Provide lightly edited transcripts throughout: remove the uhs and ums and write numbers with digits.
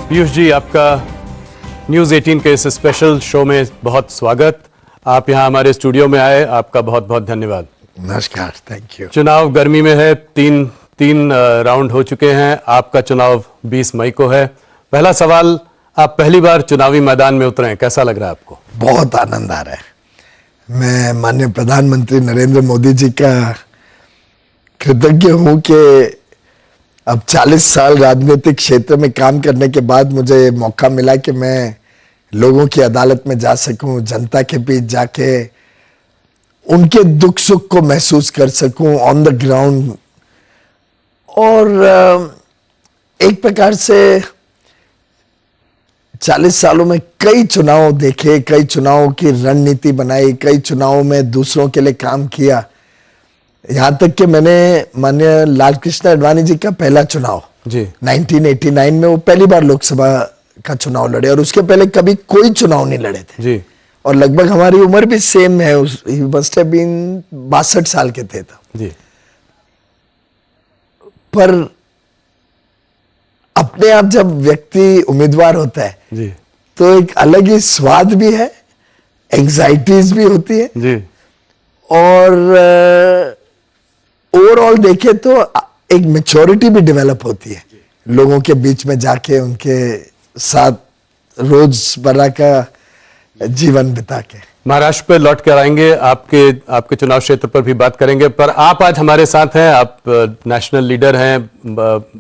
पीयूष जी, आपका न्यूज़ 18 के इस स्पेशल शो में बहुत स्वागत। आप यहाँ हमारे स्टूडियो में आए, आपका बहुत बहुत धन्यवाद। नमस्कार, थैंक यू। चुनाव गर्मी में है, तीन राउंड हो चुके हैं। आपका चुनाव 20 मई को है। पहला सवाल, आप पहली बार चुनावी मैदान में उतरे हैं, कैसा लग रहा है आपको? बहुत आनंद आ रहा है। मैं माननीय प्रधानमंत्री नरेंद्र मोदी जी का कृतज्ञ हूँ कि अब 40 साल राजनीतिक क्षेत्र में काम करने के बाद मुझे ये मौका मिला कि मैं लोगों की अदालत में जा सकूं, जनता के बीच जाके उनके दुख सुख को महसूस कर सकूं ऑन द ग्राउंड। और एक प्रकार से 40 सालों में कई चुनाव देखे, कई चुनावों की रणनीति बनाई, कई चुनावों में दूसरों के लिए काम किया। यहां तक कि मैंने माननीय लालकृष्ण आडवाणी जी का पहला चुनाव जी 1989 में, वो पहली बार लोकसभा का चुनाव लड़े और उसके पहले कभी कोई चुनाव नहीं लड़े थे जी। और लगभग हमारी उम्र भी सेम है, मस्ट हैव बीन 62 साल के थे तब जी। पर अपने आप जब व्यक्ति उम्मीदवार होता है जी तो एक अलग ही स्वाद भी है, एंग्जाइटीज भी होती है जी। और ओवरऑल देखे तो एक मैच्योरिटी भी डेवलप होती है लोगों के बीच में जाके, उनके साथ रोजमर्रा का जीवन बिता के। महाराष्ट्र पे लौट कर आएंगे, आपके चुनाव क्षेत्र पर भी बात करेंगे, पर आप आज हमारे साथ हैं। आप नेशनल लीडर हैं,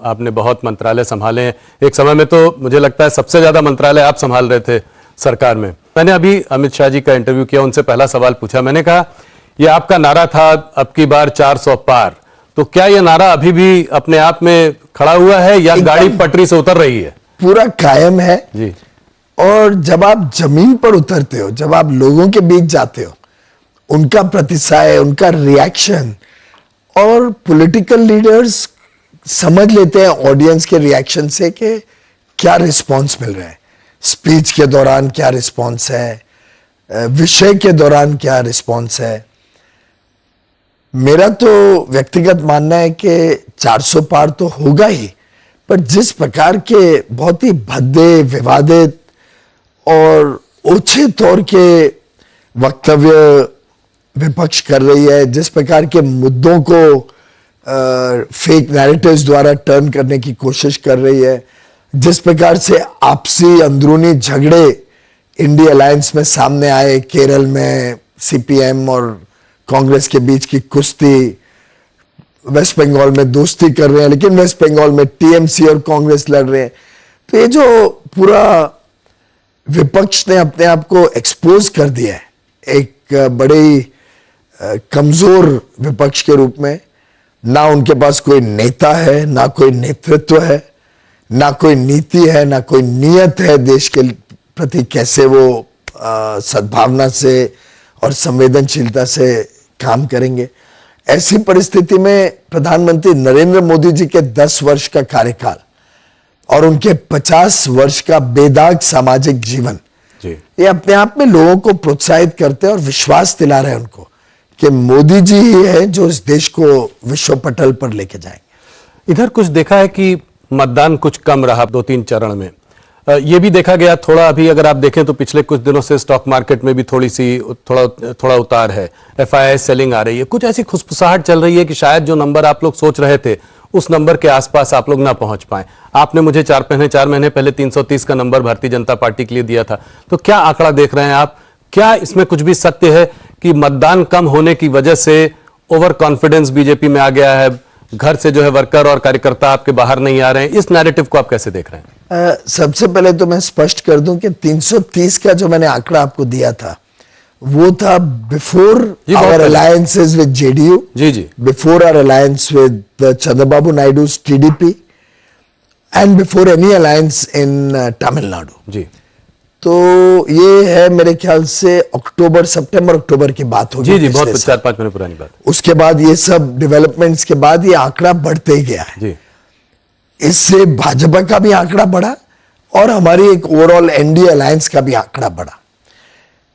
आपने बहुत मंत्रालय संभाले हैं। एक समय में तो मुझे लगता है सबसे ज्यादा मंत्रालय आप संभाल रहे थे सरकार में। मैंने अभी अमित शाह जी का इंटरव्यू किया, उनसे पहला सवाल पूछा, मैंने कहा ये आपका नारा था अब की बार 400 पार, तो क्या ये नारा अभी भी अपने आप में खड़ा हुआ है या गाड़ी पटरी से उतर रही है? पूरा कायम है जी। और जब आप जमीन पर उतरते हो, जब आप लोगों के बीच जाते हो, उनका प्रतिसाय, उनका रिएक्शन, और पॉलिटिकल लीडर्स समझ लेते हैं ऑडियंस के रिएक्शन से कि क्या रिस्पांस मिल रहा है, स्पीच के दौरान क्या रिस्पांस है, विषय के दौरान क्या रिस्पांस है। मेरा तो व्यक्तिगत मानना है कि 400 पार तो होगा ही, पर जिस प्रकार के बहुत ही भद्दे, विवादित और ओछे तौर के वक्तव्य विपक्ष कर रही है, जिस प्रकार के मुद्दों को फेक नैरेटिव्स द्वारा टर्न करने की कोशिश कर रही है, जिस प्रकार से आपसी अंदरूनी झगड़े इंडिया अलायंस में सामने आए, केरल में सीपीएम और कांग्रेस के बीच की कुश्ती, वेस्ट बंगाल में दोस्ती कर रहे हैं लेकिन वेस्ट बंगाल में टीएमसी और कांग्रेस लड़ रहे हैं, तो ये जो पूरा विपक्ष ने अपने आप को एक्सपोज कर दिया है एक बड़े ही कमजोर विपक्ष के रूप में। ना उनके पास कोई नेता है, ना कोई नेतृत्व है, ना कोई नीति है, ना कोई नियत है देश के प्रति कैसे वो सद्भावना से और संवेदनशीलता से काम करेंगे। ऐसी परिस्थिति में प्रधानमंत्री नरेंद्र मोदी जी के 10 वर्ष का कार्यकाल और उनके 50 वर्ष का बेदाग सामाजिक जीवन जी। ये अपने आप में लोगों को प्रोत्साहित करते हैं और विश्वास दिला रहे हैं उनको कि मोदी जी ही है जो इस देश को विश्व पटल पर लेके जाएंगे। इधर कुछ देखा है कि मतदान कुछ कम रहा 2-3 चरण में। ये भी देखा गया थोड़ा, अभी अगर आप देखें तो पिछले कुछ दिनों से स्टॉक मार्केट में भी थोड़ा उतार है, FII सेलिंग आ रही है, कुछ ऐसी खुशफुसाहट चल रही है कि शायद जो नंबर आप लोग सोच रहे थे उस नंबर के आसपास आप लोग ना पहुंच पाए। आपने मुझे 4 महीने पहले 330 का नंबर भारतीय जनता पार्टी के लिए दिया था, तो क्या आंकड़ा देख रहे हैं आप? क्या इसमें कुछ भी सत्य है कि मतदान कम होने की वजह से ओवर कॉन्फिडेंस बीजेपी में आ गया है, घर से जो है वर्कर और कार्यकर्ता आपके बाहर नहीं आ रहे हैं? इस नैरेटिव को आप कैसे देख रहे हैं? सबसे पहले तो मैं स्पष्ट कर दूं कि 330 का जो मैंने आंकड़ा आपको दिया था वो था before our alliances with JDU, जी जी, before our alliance with Chandrababu Naidu's TDP and before any alliance in Tamil Nadu जी। तो ये है मेरे ख्याल से सितंबर अक्टूबर की बात होगी। जी जी, बहुत 4-5 महीने पुरानी बात। उसके बाद ये सब डेवलपमेंट्स के बाद ये आंकड़ा बढ़ते ही गया है जी। इससे भाजपा का भी आंकड़ा बढ़ा और हमारी एक ओवरऑल एनडीए अलायंस का भी आंकड़ा बढ़ा।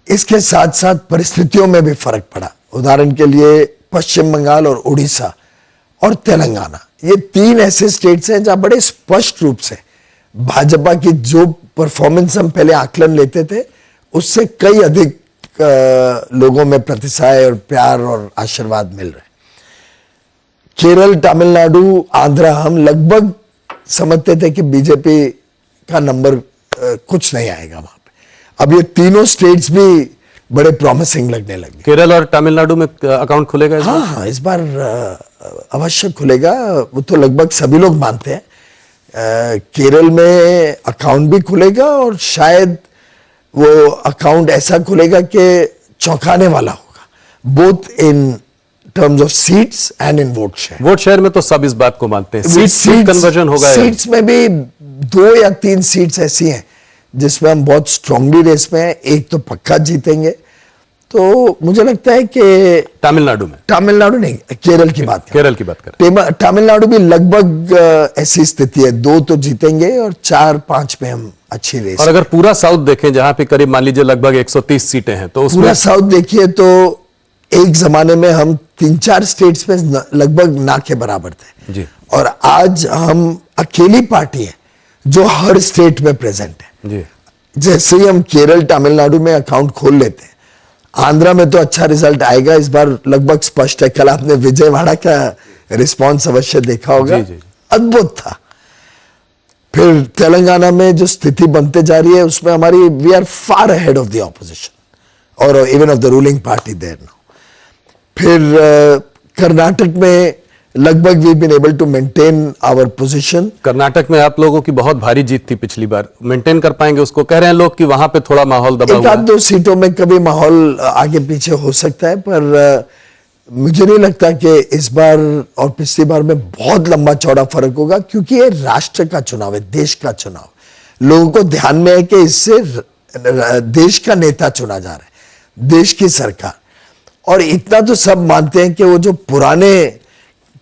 इसके साथ साथ परिस्थितियों में भी फर्क पड़ा। उदाहरण के लिए पश्चिम बंगाल और उड़ीसा और तेलंगाना, ये 3 ऐसे स्टेट्स हैं जहां बड़े स्पष्ट रूप से भाजपा की जो परफॉर्मेंस हम पहले आकलन लेते थे उससे कई अधिक लोगों में प्रतिसाय और प्यार और आशीर्वाद मिल रहे हैं। केरल, तमिलनाडु, आंध्रा हम लगभग समझते थे कि बीजेपी का नंबर कुछ नहीं आएगा वहां पे। अब ये तीनों स्टेट्स भी बड़े प्रॉमिसिंग लगने लगे। केरल और तमिलनाडु में अकाउंट खुलेगा इस बार? हाँ, इस बार अवश्य खुलेगा, वो तो लगभग सभी लोग मानते हैं। केरल में अकाउंट भी खुलेगा और शायद वो अकाउंट ऐसा खुलेगा कि चौंकाने वाला होगा, both in terms of seats and in vote share. Vote share में तो सब इस बात को मानते हैं, सीट कन्वर्जन होगा। सीट्स में भी 2 या 3 सीट्स ऐसी हैं जिसमें हम बहुत स्ट्रांगली रेस में हैं। एक तो पक्का जीतेंगे, तो मुझे लगता है कि तमिलनाडु नहीं, केरल की बात करें। तमिलनाडु भी लगभग ऐसी स्थिति है, 2 तो जीतेंगे और 4-5 में हम अच्छी रेस। और अगर पूरा साउथ देखें जहां पे करीब मान लीजिए लगभग 130 सीटें हैं, तो उसमें पूरा साउथ देखिए तो एक जमाने में हम 3-4 स्टेट्स में लगभग ना के बराबर थे जी। और आज हम अकेली पार्टी है जो हर स्टेट में प्रेजेंट है जी। जैसे ही हम केरल, तमिलनाडु में अकाउंट खोल लेते हैं, आंध्रा में तो अच्छा रिजल्ट आएगा इस बार, लगभग स्पष्ट है। कल आपने विजयवाड़ा का रिस्पांस अवश्य देखा होगा, अद्भुत था। फिर तेलंगाना में जो स्थिति बनते जा रही है उसमें हमारी we are far ahead of the opposition और even of the ruling party there now. फिर कर्नाटक में लगभग we been able to maintain our position. Karnataka में आप लोगों की बहुत भारी जीत थी पिछली बार, मेंटेन कर पाएंगे उसको? कह रहे हैं लोग कि वहां पे थोड़ा माहौल दबा हुआ है। 1-2 सीटों में कभी माहौल आगे पीछे हो सकता है, पर मुझे नहीं लगता कि इस बार और पिछली बार में बहुत लंबा चौड़ा फर्क होगा, क्योंकि ये राष्ट्र का चुनाव है, देश का चुनाव। लोगों को ध्यान में है कि इससे देश का नेता चुना जा रहा है, देश की सरकार। और इतना तो सब मानते हैं कि वो जो पुराने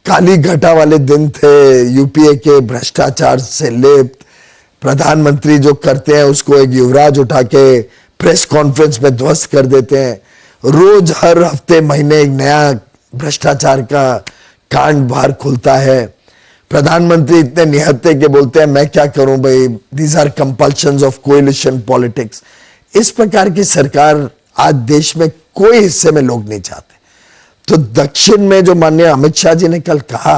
काली घटा वाले दिन थे, यूपीए के भ्रष्टाचार से लिप्त प्रधानमंत्री जो करते हैं उसको एक युवराज उठा के प्रेस कॉन्फ्रेंस में ध्वस्त कर देते हैं, रोज हर हफ्ते महीने एक नया भ्रष्टाचार का कांड बाहर खुलता है। प्रधानमंत्री इतने निहत्थे के बोलते हैं मैं क्या करूं भाई, these are compulsions of coalition politics. इस प्रकार की सरकार आज देश में कोई हिस्से में लोग नहीं चाहते। तो दक्षिण में जो माननीय अमित शाह जी ने कल कहा,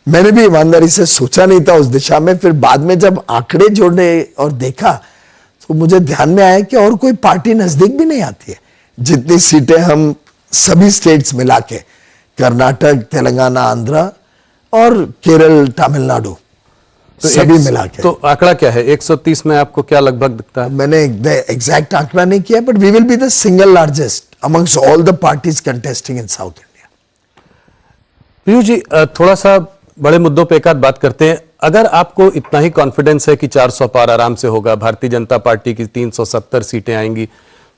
मैंने भी ईमानदारी से सोचा नहीं था उस दिशा में, फिर बाद में जब आंकड़े जोड़ने और देखा तो मुझे ध्यान में आया कि और कोई पार्टी नजदीक भी नहीं आती है। जितनी सीटें हम सभी स्टेट्स मिला के, कर्नाटक, तेलंगाना, आंध्रा और केरल, तमिलनाडु, तो सभी मिला के। तो आंकड़ा क्या है 130 में आपको क्या लगभग दिखता है? मैंने एग्जैक्ट आंकड़ा नहीं किया, but we will be the single largest amongst all the parties contesting in South India. Piyush ji, थोड़ा सा बड़े मुद्दों पे एक आध बात करते हैं। अगर आपको इतना ही कॉन्फिडेंस है कि 400 पार आराम से होगा, भारतीय जनता पार्टी की 370 सीटें आएंगी,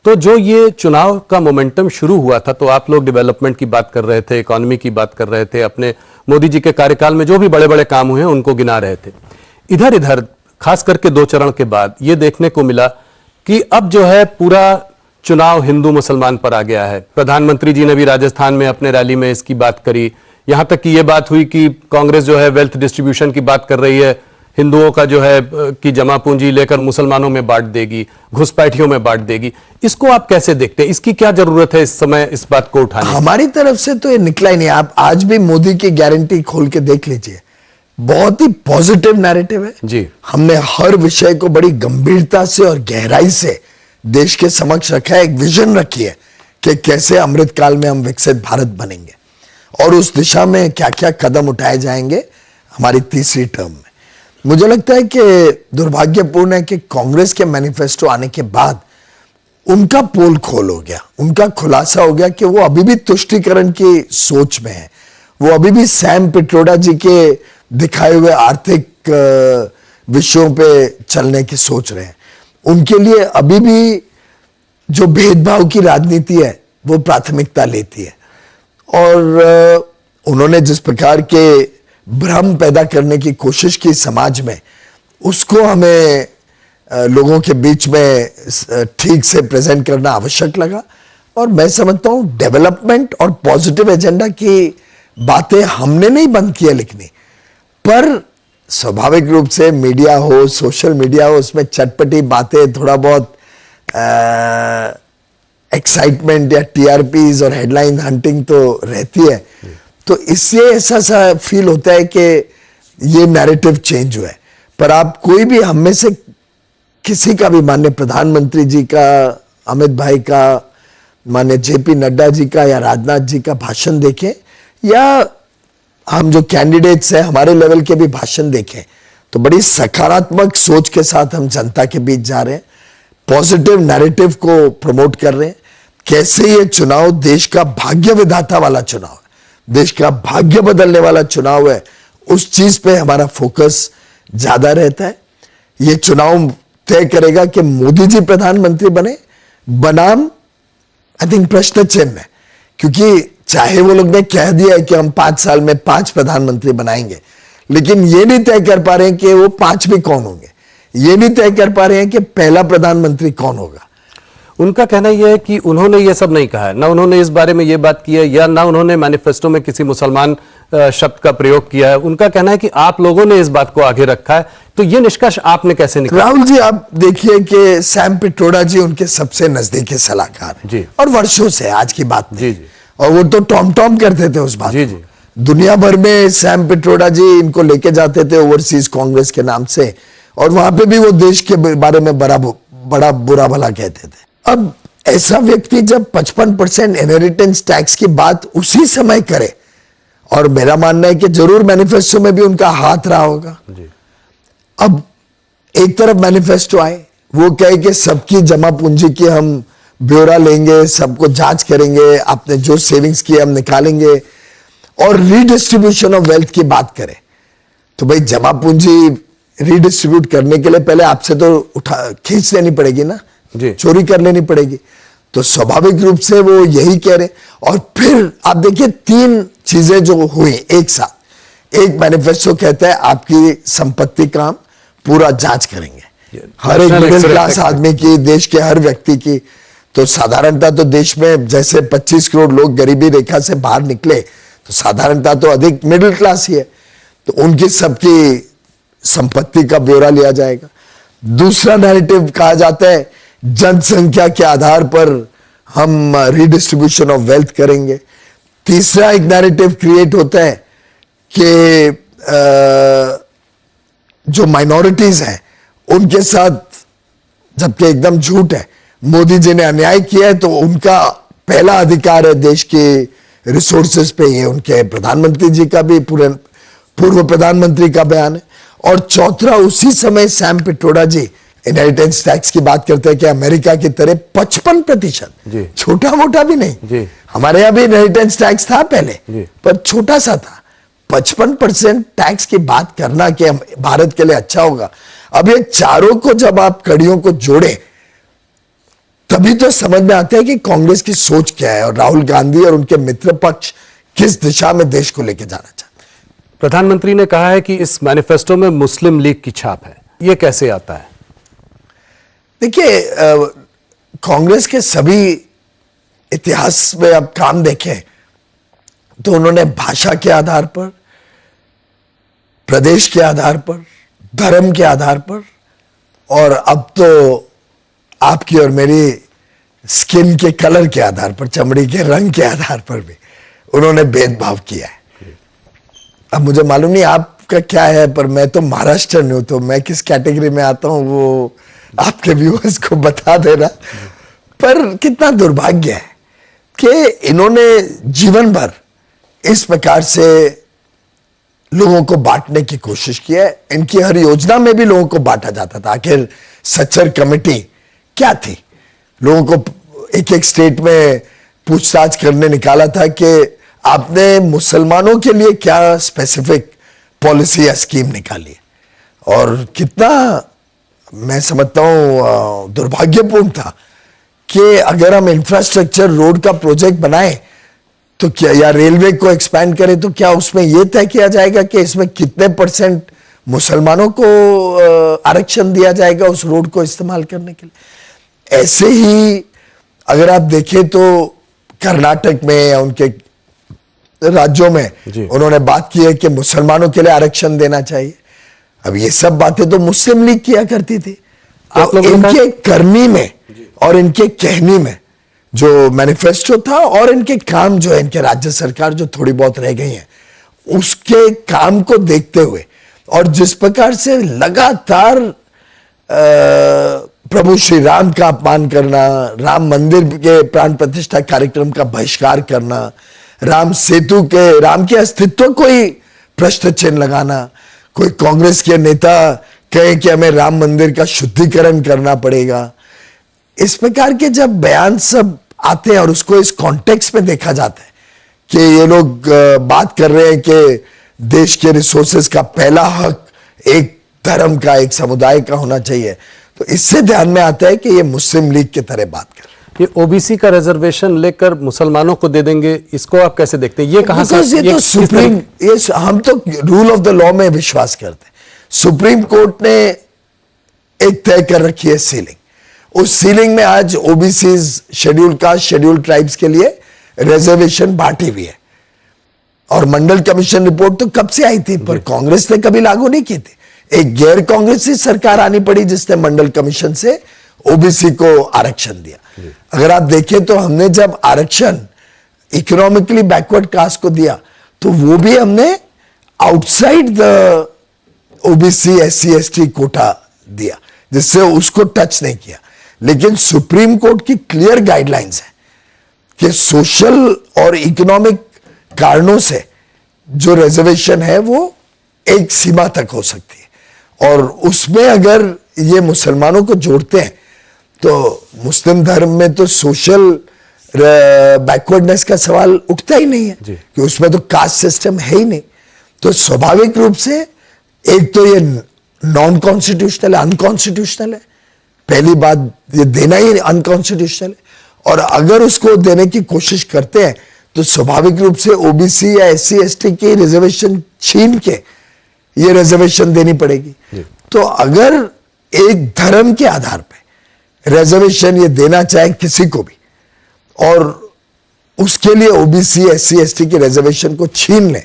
तो जो ये चुनाव का मोमेंटम शुरू हुआ था, तो आप लोग डेवलपमेंट की बात कर रहे थे, इकोनॉमी की बात कर रहे थे, अपने मोदी जी के कार्यकाल में जो भी बड़े बड़े काम हुए हैं उनको गिना रहे थे। इधर खास करके 2 चरण के बाद ये देखने को मिला कि अब जो है पूरा चुनाव हिंदू मुसलमान पर आ गया है। प्रधानमंत्री जी ने भी राजस्थान में अपने रैली में इसकी बात करी, यहां तक कि यह बात हुई कि कांग्रेस जो है वेल्थ डिस्ट्रीब्यूशन की बात कर रही है, हिंदुओं का जो है कि जमा पूंजी लेकर मुसलमानों में बांट देगी, घुसपैठियों में बांट देगी। इसको आप कैसे देखते हैं? इसकी क्या जरूरत है इस समय इस बात को उठाने? हमारी तरफ से तो ये निकला ही नहीं। आप आज भी मोदी की गारंटी खोल के देख लीजिए, बहुत ही पॉजिटिव नैरेटिव है जी। हमने हर विषय को बड़ी गंभीरता से और गहराई से देश के समक्ष रखा है। एक विजन रखी है कि कैसे अमृतकाल में हम विकसित भारत बनेंगे और उस दिशा में क्या क्या कदम उठाए जाएंगे हमारी तीसरी टर्म में। मुझे लगता है कि दुर्भाग्यपूर्ण है कि कांग्रेस के मैनिफेस्टो आने के बाद उनका पोल खोल हो गया, उनका खुलासा हो गया कि वो अभी भी तुष्टीकरण की सोच में है। वो अभी भी सैम पिट्रोडा जी के दिखाए हुए आर्थिक विषयों पे चलने की सोच रहे हैं। उनके लिए अभी भी जो भेदभाव की राजनीति है वो प्राथमिकता लेती है। और उन्होंने जिस प्रकार के भ्रम पैदा करने की कोशिश की समाज में, उसको हमें लोगों के बीच में ठीक से प्रेजेंट करना आवश्यक लगा। और मैं समझता हूं डेवलपमेंट और पॉजिटिव एजेंडा की बातें हमने नहीं बंद किया लिखनी, पर स्वाभाविक रूप से मीडिया हो, सोशल मीडिया हो, उसमें चटपटी बातें, थोड़ा बहुत एक्साइटमेंट या टीआरपीज और हेडलाइन हंटिंग तो रहती है। तो इससे ऐसा सा फील होता है कि ये नैरेटिव चेंज हुआ है। पर आप कोई भी हम में से किसी का भी, माननीय प्रधानमंत्री जी का, अमित भाई का, माननीय जेपी नड्डा जी का या राजनाथ जी का भाषण देखें, या हम जो कैंडिडेट्स हैं हमारे लेवल के भी भाषण देखें, तो बड़ी सकारात्मक सोच के साथ हम जनता के बीच जा रहे हैं, पॉजिटिव नैरेटिव को प्रमोट कर रहे हैं। कैसे ये चुनाव देश का भाग्य विधाता वाला चुनाव है, देश का भाग्य बदलने वाला चुनाव है, उस चीज पे हमारा फोकस ज्यादा रहता है। ये चुनाव तय करेगा कि मोदी जी प्रधानमंत्री बने बनाम, आई थिंक, प्रश्न चिन्ह है। क्योंकि चाहे वो लोग ने कह दिया है कि हम 5 साल में 5 प्रधानमंत्री बनाएंगे, लेकिन ये नहीं तय कर पा रहे हैं कि वो 5 भी कौन होंगे, ये नहीं तय कर पा रहे हैं कि पहला प्रधानमंत्री कौन होगा। उनका कहना यह है कि उन्होंने ये सब नहीं कहा है, ना उन्होंने इस बारे में ये बात की है, या ना उन्होंने मैनिफेस्टो में किसी मुसलमान शब्द का प्रयोग किया है। उनका कहना है कि आप लोगों ने इस बात को आगे रखा है। तो ये निष्कर्ष आपने कैसे निकाला? राहुल जी, आप देखिए कि सैम पिट्रोडा जी उनके सबसे नजदीकी सलाहकार हैं जी, और वर्षों से, आज की बात नहीं। जी जी, और वो तो टॉम टॉम करते थे उस बात जी को। जी, दुनिया भर में सैम पिट्रोडा जी इनको लेके जाते थे ओवरसीज कांग्रेस के नाम से, और वहां पे भी वो देश के बारे में बड़ा बुरा भला कहते थे। अब ऐसा व्यक्ति जब 55% इनहेरिटेंस टैक्स की बात उसी समय करे, और मेरा मानना है कि जरूर मैनिफेस्टो में भी उनका हाथ रहा होगा। जी। अब एक तरफ मैनिफेस्टो आए, वो कहे कि सबकी जमा पूंजी की हम ब्यौरा लेंगे, सबको जांच करेंगे, आपने जो सेविंग्स की हम निकालेंगे, और रीडिस्ट्रीब्यूशन ऑफ वेल्थ की बात करें। तो भाई, जमा पूंजी रीडिस्ट्रीब्यूट करने के लिए पहले आपसे तो खींच लेनी पड़ेगी ना, जी। चोरी कर लेनी पड़ेगी। तो स्वाभाविक रूप से वो यही कह रहे। और फिर आप देखिए 3 चीजें जो हुई एक साथ। एक, मैनिफेस्टो कहता है आपकी संपत्ति का हम पूरा जांच करेंगे, हर एक मिडिल क्लास आदमी की, देश के हर व्यक्ति की। तो साधारणतः तो देश में जैसे 25 करोड़ लोग गरीबी रेखा से बाहर निकले, तो साधारणतः तो अधिक मिडिल क्लास ही है, तो उनकी सबकी संपत्ति का ब्यौरा लिया जाएगा। दूसरा नैरेटिव कहा जाता है जनसंख्या के आधार पर हम रीडिस्ट्रीब्यूशन ऑफ वेल्थ करेंगे। तीसरा एक नैरेटिव क्रिएट होता है कि जो माइनॉरिटीज हैं उनके साथ, जबकि एकदम झूठ है, मोदी जी ने अन्याय किया है तो उनका पहला अधिकार है देश के रिसोर्सेज पे, ये उनके प्रधानमंत्री जी का भी, पूर्व प्रधानमंत्री का बयान है। और चौथा, उसी समय सैम पिट्रोडा जी इनहेरिटेंस टैक्स की बात करते हैं कि अमेरिका की तरह 55%, छोटा मोटा भी नहीं जी। हमारे यहाँ भी इनहेरिटेंस टैक्स था पहले जी। पर छोटा सा था। 55% टैक्स की बात करना कि भारत के लिए अच्छा होगा। अब ये चारों को जब आप कड़ियों को जोड़े, तभी तो समझ में आता है कि कांग्रेस की सोच क्या है और राहुल गांधी और उनके मित्र पक्ष किस दिशा में देश को लेकर जाना चाहते हैं। प्रधानमंत्री ने कहा है कि इस मैनिफेस्टो में मुस्लिम लीग की छाप है, यह कैसे आता है? देखिए, कांग्रेस के सभी इतिहास में आप काम देखें तो उन्होंने भाषा के आधार पर, प्रदेश के आधार पर, धर्म के आधार पर, और अब तो आपकी और मेरी स्किन के कलर के आधार पर, चमड़ी के रंग के आधार पर भी उन्होंने भेदभाव किया है। अब मुझे मालूम नहीं आपका क्या है, पर मैं तो महाराष्ट्र में हूं, तो मैं किस कैटेगरी में आता हूं वो आपके व्यूअर्स को बता देना। पर कितना दुर्भाग्य है कि इन्होंने जीवन भर इस प्रकार से लोगों को बांटने की कोशिश की है। इनकी हर योजना में भी लोगों को बांटा जाता था। आखिर सच्चर कमेटी क्या थी? लोगों को एक एक स्टेट में पूछताछ करने निकाला था कि आपने मुसलमानों के लिए क्या स्पेसिफिक पॉलिसी या स्कीम निकाली है। और कितना, मैं समझता हूं, दुर्भाग्यपूर्ण था कि अगर हम इंफ्रास्ट्रक्चर, रोड का प्रोजेक्ट बनाएं तो क्या, या रेलवे को एक्सपैंड करें, तो क्या उसमें यह तय किया जाएगा कि इसमें कितने % मुसलमानों को आरक्षण दिया जाएगा उस रोड को इस्तेमाल करने के लिए। ऐसे ही अगर आप देखें तो कर्नाटक में या उनके राज्यों में उन्होंने बात की है कि मुसलमानों के लिए आरक्षण देना चाहिए। अब ये सब बातें तो मुस्लिम लीग किया करती थी। आप तो लोगों ने इनके करनी में और इनके कहनी में जो मैनिफेस्टो था और इनके काम जो है, इनके राज्य सरकार जो थोड़ी बहुत रह गई है, उसके काम को देखते हुए और जिस प्रकार से लगातार प्रभु श्री राम का अपमान करना, राम मंदिर के प्राण प्रतिष्ठा कार्यक्रम का बहिष्कार करना, राम के अस्तित्व को ही प्रश्न चिन्ह लगाना, कोई कांग्रेस के नेता कहे कि हमें राम मंदिर का शुद्धिकरण करना पड़ेगा, इस प्रकार के जब बयान सब आते हैं और उसको इस कॉन्टेक्स्ट में देखा जाता है कि ये लोग बात कर रहे हैं कि देश के रिसोर्सेज का पहला हक एक धर्म का, एक समुदाय का होना चाहिए, तो इससे ध्यान में आता है कि ये मुस्लिम लीग की तरह बात कर रहे हैं। ये ओबीसी का रिजर्वेशन लेकर मुसलमानों को दे देंगे, इसको आप कैसे देखते हैं? ये कहां से? ये तो सुप्रीम, ये हम तो रूल ऑफ द लॉ में विश्वास करते हैं। सुप्रीम कोर्ट ने एक तय कर रखी है सीलिंग, उस सीलिंग में आज OBC, schedule caste, schedule tribes के लिए रिजर्वेशन बांटी हुई है और मंडल कमीशन रिपोर्ट तो कब से आई थी, पर कांग्रेस ने कभी लागू नहीं की थी। एक गैर कांग्रेसी सरकार आनी पड़ी जिसने मंडल कमीशन से ओबीसी को आरक्षण दिया। अगर आप देखें तो हमने जब आरक्षण इकोनॉमिकली बैकवर्ड कास्ट को दिया तो वो भी हमने outside the OBC SC ST quota दिया, जिससे उसको टच नहीं किया। लेकिन सुप्रीम कोर्ट की क्लियर गाइडलाइंस है कि सोशल और इकोनॉमिक कारणों से जो रिजर्वेशन है वो एक सीमा तक हो सकती है और उसमें अगर ये मुसलमानों को जोड़ते हैं तो मुस्लिम धर्म में तो सोशल बैकवर्डनेस का सवाल उठता ही नहीं है कि उसमें तो कास्ट सिस्टम है ही नहीं। तो स्वाभाविक रूप से एक तो ये नॉन कॉन्स्टिट्यूशनल है, अनकॉन्स्टिट्यूशनल है, पहली बात ये देना ही अनकॉन्स्टिट्यूशनल है, और अगर उसको देने की कोशिश करते हैं तो स्वाभाविक रूप से ओबीसी या एससी एसटी की रिजर्वेशन छीन के ये रिजर्वेशन देनी पड़ेगी। तो अगर एक धर्म के आधार पे रिजर्वेशन ये देना चाहे किसी को भी और उसके लिए ओबीसी एससी एसटी की रिजर्वेशन को छीन ले,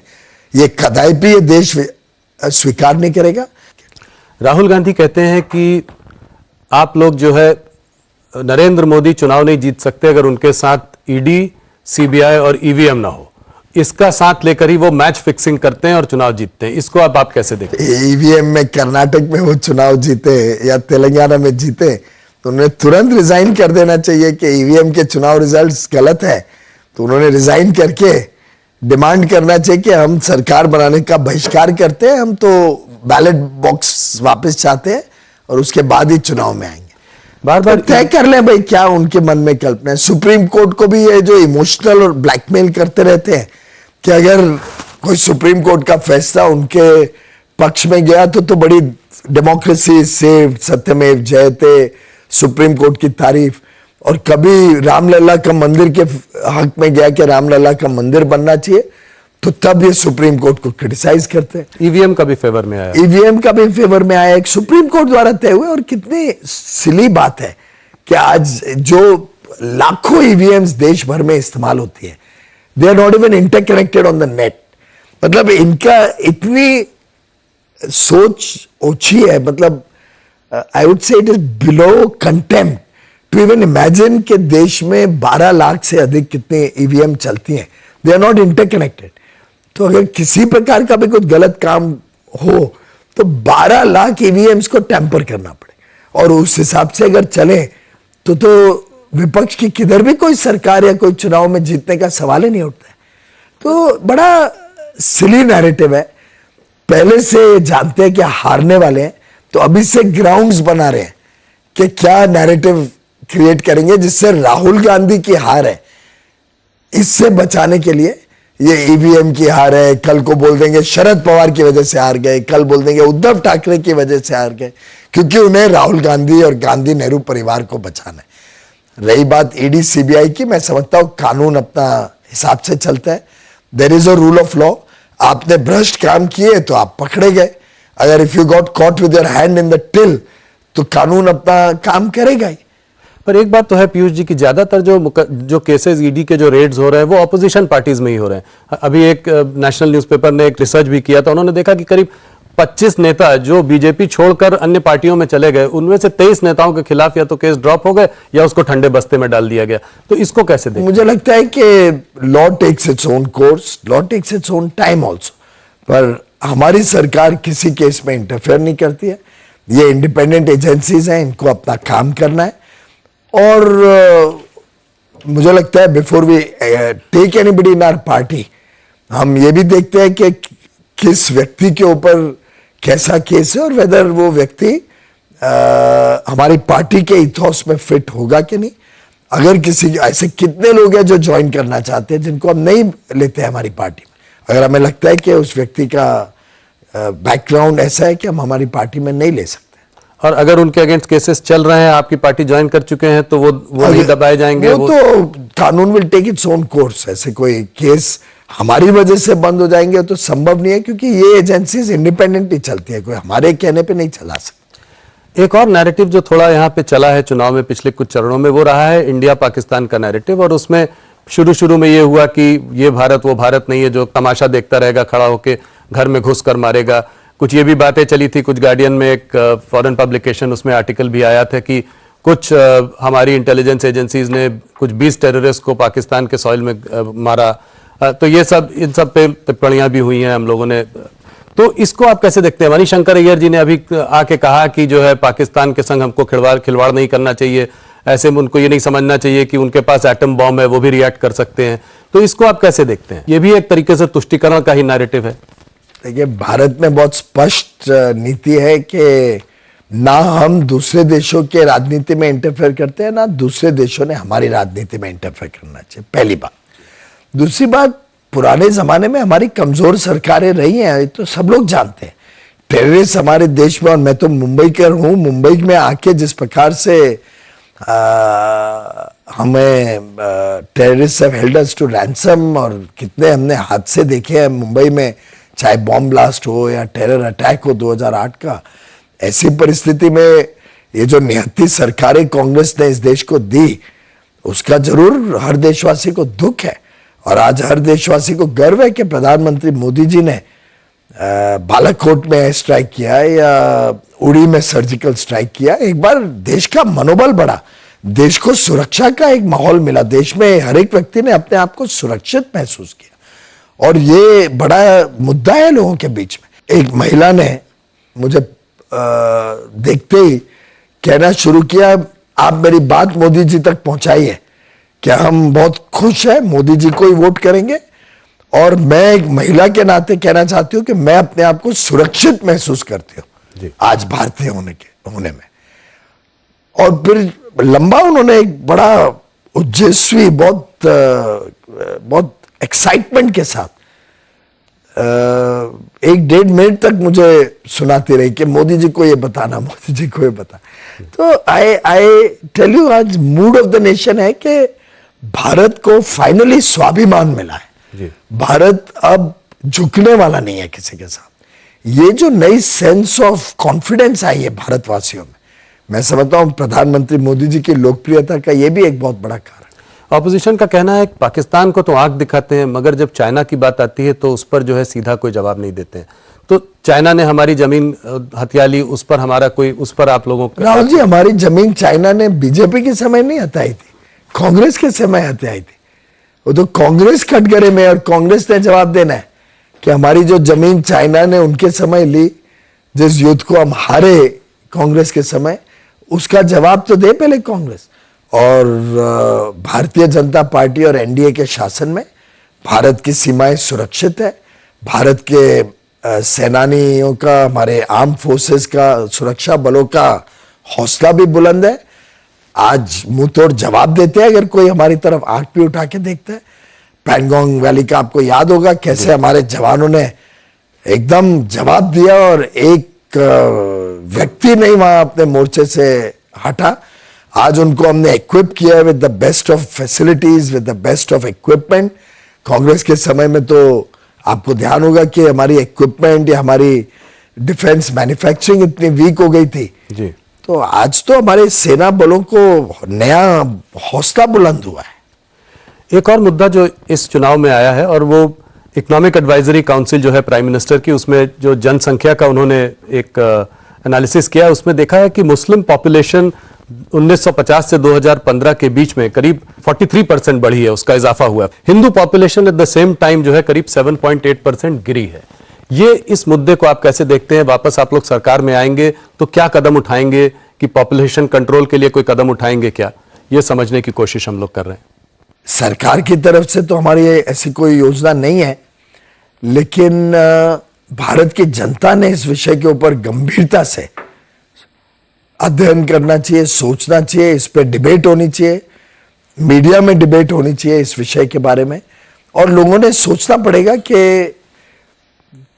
ये कदापि ये देश स्वीकार नहीं करेगा। राहुल गांधी कहते हैं कि आप लोग जो है नरेंद्र मोदी चुनाव नहीं जीत सकते अगर उनके साथ ईडी, सीबीआई और ईवीएम ना हो। इसका साथ लेकर ही वो मैच फिक्सिंग करते हैं और चुनाव जीतते हैं। इसको आप कैसे देखते हैं? ईवीएम में कर्नाटक में वो चुनाव जीते या तेलंगाना में जीते तो उन्हें तुरंत रिजाइन कर देना चाहिए कि ईवीएम के चुनाव रिजल्ट्स गलत है, तो उन्होंने रिजाइन करके डिमांड करना चाहिए कि हम सरकार बनाने का बहिष्कार करते हैं, हम तो बैलेट बॉक्स वापस चाहते हैं और उसके बाद ही चुनाव में आएंगे। बार बार तय कर लें भाई क्या उनके मन में कल्पना है। सुप्रीम कोर्ट को भी ये जो इमोशनल और ब्लैकमेल करते रहते हैं कि अगर कोई सुप्रीम कोर्ट का फैसला उनके पक्ष में गया तो बड़ी डेमोक्रेसी से सत्यमेव जयते, सुप्रीम कोर्ट की तारीफ, और कभी रामलला का मंदिर के हक में गया कि रामलला का मंदिर बनना चाहिए तो तब ये सुप्रीम कोर्ट को क्रिटिसाइज करते हैं। ईवीएम का भी फेवर में आया, ईवीएम का भी फेवर में आया, एक सुप्रीम कोर्ट द्वारा तय हुए। और कितनी सिली बात है कि आज जो लाखों ईवीएम्स देश भर में इस्तेमाल होती है, they are not even interconnected on the net. मतलब इनका इतनी सोच ओछी है, मतलब I would say it is below contempt to even imagine कि देश में 12 लाख से अधिक कितने ईवीएम चलती हैं, दे आर नॉट इंटरकनेक्टेड। तो अगर किसी प्रकार का भी कुछ गलत काम हो तो 12 लाख ईवीएम्स को टैंपर करना पड़े, और उस हिसाब से अगर चले तो विपक्ष की किधर भी कोई सरकार या कोई चुनाव में जीतने का सवाल ही नहीं उठता है। तो बड़ा सिली नैरेटिव है, पहले से जानते हैं कि हारने वाले हैं, तो अभी से ग्राउंड्स बना रहे हैं कि क्या नैरेटिव क्रिएट करेंगे जिससे राहुल गांधी की हार है, इससे बचाने के लिए ये ईवीएम की हार है, कल को बोल देंगे शरद पवार की वजह से हार गए, कल बोल देंगे उद्धव ठाकरे की वजह से हार गए, क्योंकि उन्हें राहुल गांधी और गांधी नेहरू परिवार को बचाना है। रही बात ईडी सीबीआई की, मैं समझता हूं कानून अपना हिसाब से चलता है, there is a rule of law. आपने भ्रष्ट काम किए तो आप पकड़े गए, अगर if you got caught with your hand in the till तो कानून अपना काम करेगा ही। पर एक बात तो है पीयूष जी की ज्यादातर जो केसेस ईडी के जो रेड्स हो रहे हैं वो ऑपोजिशन पार्टीज में ही हो रहे हैं। अभी एक नेशनल न्यूज़पेपर ने एक रिसर्च भी किया था, उन्होंने देखा कि करीब 25 नेता जो बीजेपी छोड़कर अन्य पार्टियों में चले गए, उनमें से 23 नेताओं के खिलाफ या तो केस ड्रॉप हो गए या उसको ठंडे बस्ते में डाल दिया गया। तो इसको कैसे देखें? मुझे लगता है कि law takes its own course, law takes its own time also, पर हमारी सरकार किसी केस में इंटरफेयर नहीं करती है। ये इंडिपेंडेंट एजेंसीज हैं, इनको अपना काम करना है। और मुझे लगता है before we take anybody in our party, हम ये भी देखते हैं कि किस व्यक्ति के ऊपर कैसा केस है और वेदर वो व्यक्ति हमारी पार्टी के इथॉस में फिट होगा कि नहीं। अगर किसी ऐसे कितने लोग हैं जो ज्वाइन करना चाहते हैं जिनको हम नहीं लेते हैं हमारी पार्टी में, अगर हमें लगता है कि उस व्यक्ति का बैकग्राउंड ऐसा है कि हम हमारी पार्टी में नहीं ले सकते। और अगर उनके अगेंस्ट केसेस चल रहे हैं, आपकी पार्टी ज्वाइन कर चुके हैं, तो वो नहीं दबाए जाएंगे? वो तो कानून will take its own course. ऐसे कोई केस हमारी वजह से बंद हो जाएंगे तो संभव नहीं है, क्योंकि ये एजेंसीज इंडिपेंडेंटली चलती है, कोई हमारे कहने पे नहीं चला सकता। एक और नैरेटिव जो थोड़ा यहाँ पे चला है चुनाव में पिछले कुछ चरणों में, वो रहा है इंडिया पाकिस्तान का नैरेटिव। और उसमें शुरू में ये हुआ कि ये भारत वो भारत नहीं है जो तमाशा देखता रहेगा, खड़ा होके घर में घुस कर मारेगा। कुछ ये भी बातें चली थी, कुछ गार्डियन में एक फॉरेन पब्लिकेशन, उसमें आर्टिकल भी आया था कि कुछ हमारी इंटेलिजेंस एजेंसीज ने कुछ 20 टेररिस्ट को पाकिस्तान के सॉइल में मारा। तो ये सब, इन सब पे टिप्पणियां भी हुई हैं हम लोगों ने। तो इसको आप कैसे देखते हैं? मणिशंकर अय्यर जी ने अभी आके कहा कि जो है पाकिस्तान के संग हमको खिलवाड़ नहीं करना चाहिए, ऐसे में उनको ये नहीं समझना चाहिए कि उनके पास एटम बॉम्ब है, वो भी रिएक्ट कर सकते हैं। तो इसको आप कैसे देखते हैं? ये भी एक तरीके से तुष्टीकरण का ही नैरेटिव है। देखिए, भारत में बहुत स्पष्ट नीति है कि ना हम दूसरे देशों के राजनीति में इंटरफेयर करते हैं, ना दूसरे देशों ने हमारी राजनीति में इंटरफेयर करना चाहिए, पहली बात। दूसरी बात, पुराने जमाने में हमारी कमजोर सरकारें रही हैं, तो सब लोग जानते हैं। टेररिस्ट हमारे देश में, और मैं तो मुंबई का हूं, मुंबई में आके जिस प्रकार से हमें terrorist have held us to ransom, और कितने हमने हादसे देखे हैं मुंबई में, चाहे बॉम्ब ब्लास्ट हो या टेरर अटैक हो 2008 का। ऐसी परिस्थिति में ये जो 29 सरकारें कांग्रेस ने इस देश को दी, उसका जरूर हर देशवासी को दुख है। और आज हर देशवासी को गर्व है कि प्रधानमंत्री मोदी जी ने बालाकोट में एयर स्ट्राइक किया या उड़ी में सर्जिकल स्ट्राइक किया। एक बार देश का मनोबल बढ़ा, देश को सुरक्षा का एक माहौल मिला, देश में हर एक व्यक्ति ने अपने आप को सुरक्षित महसूस किया। और ये बड़ा मुद्दा है लोगों के बीच में। एक महिला ने मुझे देखते ही कहना शुरू किया, आप मेरी बात मोदी जी तक पहुंचाइए, क्या हम बहुत खुश हैं, मोदी जी को ही वोट करेंगे। और मैं एक महिला के नाते कहना चाहती हूं कि मैं अपने आप को सुरक्षित महसूस करती हूं आज भारतीय होने में। और फिर लंबा उन्होंने एक बड़ा ओजस्वी, बहुत एक्साइटमेंट के साथ 1-1.5 मिनट तक मुझे सुनाती रही कि मोदी जी को ये बताना, मोदी जी को ये बता। तो आई टेल यू, आज मूड ऑफ द नेशन है कि भारत को फाइनली स्वाभिमान मिला है। भारत अब झुकने वाला नहीं है किसी के साथ। ये जो नई सेंस ऑफ कॉन्फिडेंस आई है भारतवासियों में, मैं समझता हूं प्रधानमंत्री मोदी जी की लोकप्रियता का ये भी एक बहुत बड़ा कारण। ऑपोजिशन का कहना है कि पाकिस्तान को तो आंख दिखाते हैं, मगर जब चाइना की बात आती है तो उस पर जो है सीधा कोई जवाब नहीं देते हैं। तो चाइना ने हमारी जमीन हथिया ली, उस पर हमारा कोई, उस पर आप लोगों का? राहुल जी, हमारी जमीन चाइना ने बीजेपी के समय नहीं हथियाई थी, कांग्रेस के समय हथियाई थी। वो तो कांग्रेस कटघरे में, और कांग्रेस ने जवाब देना है कि हमारी जो जमीन चाइना ने उनके समय ली, जिस युद्ध को हम हारे कांग्रेस के समय, उसका जवाब तो दे पहले कांग्रेस। और भारतीय जनता पार्टी और एनडीए के शासन में भारत की सीमाएं सुरक्षित है। भारत के सेनानियों का, हमारे आर्म फोर्सेस का, सुरक्षा बलों का हौसला भी बुलंद है। आज मुंह तोड़ जवाब देते हैं अगर कोई हमारी तरफ आंख भी उठा के देखता है। पैंगोंग वैली का आपको याद होगा कैसे हमारे जवानों ने एकदम जवाब दिया, और एक व्यक्ति नहीं वहां अपने मोर्चे से हटा। आज उनको हमने इक्विप किया with the best of facilities, with the best of equipment. Congress के समय में तो आपको ध्यान होगा कि हमारी इक्विपमेंट या हमारी डिफेंस मैन्युफैक्चरिंग इतनी वीक हो गई थी जी। तो आज तो हमारे सेना बलों को नया हौसला बुलंद हुआ है। एक और मुद्दा जो इस चुनाव में आया है, और वो इकोनॉमिक एडवाइजरी काउंसिल जो है प्राइम मिनिस्टर की, उसमें जो जनसंख्या का उन्होंने एक एनालिसिस किया, उसमें देखा है कि मुस्लिम पॉपुलेशन 1950 से 2015 के बीच में करीब 43% बढ़ी है, उसका इजाफा हुआ है। Hindu population at the same time जो है करीब 7.8% गिरी है। ये इस मुद्दे को आप कैसे देखते हैं? वापस आप लोग सरकार में आएंगे तो क्या कदम उठाएंगे कि पॉपुलेशन कंट्रोल के लिए कोई कदम उठाएंगे क्या? ये समझने की कोशिश हम लोग कर रहे हैं। सरकार की तरफ से तो हमारी ऐसी कोई योजना नहीं है, लेकिन भारत की जनता ने इस विषय के ऊपर गंभीरता से अध्ययन करना चाहिए, सोचना चाहिए, इस पे डिबेट होनी चाहिए, मीडिया में डिबेट होनी चाहिए इस विषय के बारे में, और लोगों ने सोचना पड़ेगा कि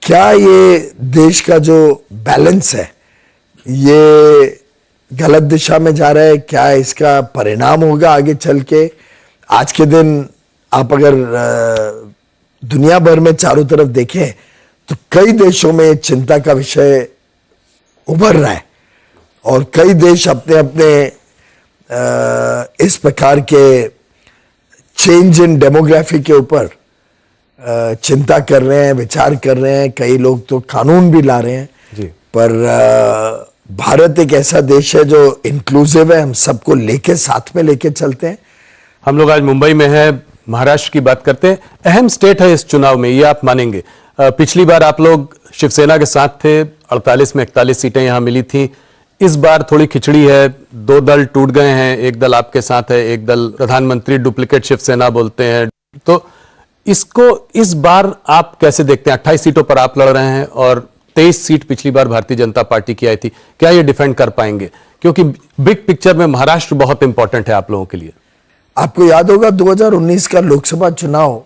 क्या ये देश का जो बैलेंस है ये गलत दिशा में जा रहा है, क्या इसका परिणाम होगा आगे चल के। आज के दिन आप अगर दुनिया भर में चारों तरफ देखें तो कई देशों में चिंता का विषय उभर रहा है, और कई देश अपने अपने इस प्रकार के चेंज इन डेमोग्राफी के ऊपर चिंता कर रहे हैं, विचार कर रहे हैं। कई लोग तो कानून भी ला रहे हैं जी। पर भारत एक ऐसा देश है जो इंक्लूसिव है, हम सबको लेके साथ में लेके चलते हैं। हम लोग आज मुंबई में है, महाराष्ट्र की बात करते हैं। अहम स्टेट है इस चुनाव में, ये आप मानेंगे। पिछली बार आप लोग शिवसेना के साथ थे, 48 में 41 सीटें यहां मिली थी। इस बार थोड़ी खिचड़ी है, दो दल टूट गए हैं, एक दल आपके साथ है, एक दल प्रधानमंत्री डुप्लीकेट शिवसेना बोलते हैं। तो इसको इस बार आप कैसे देखते हैं? 28 सीटों पर आप लड़ रहे हैं और 23 सीट पिछली बार भारतीय जनता पार्टी की आई थी। क्या ये डिफेंड कर पाएंगे? क्योंकि बिग पिक्चर में महाराष्ट्र बहुत इंपॉर्टेंट है आप लोगों के लिए। आपको याद होगा 2019 का लोकसभा चुनाव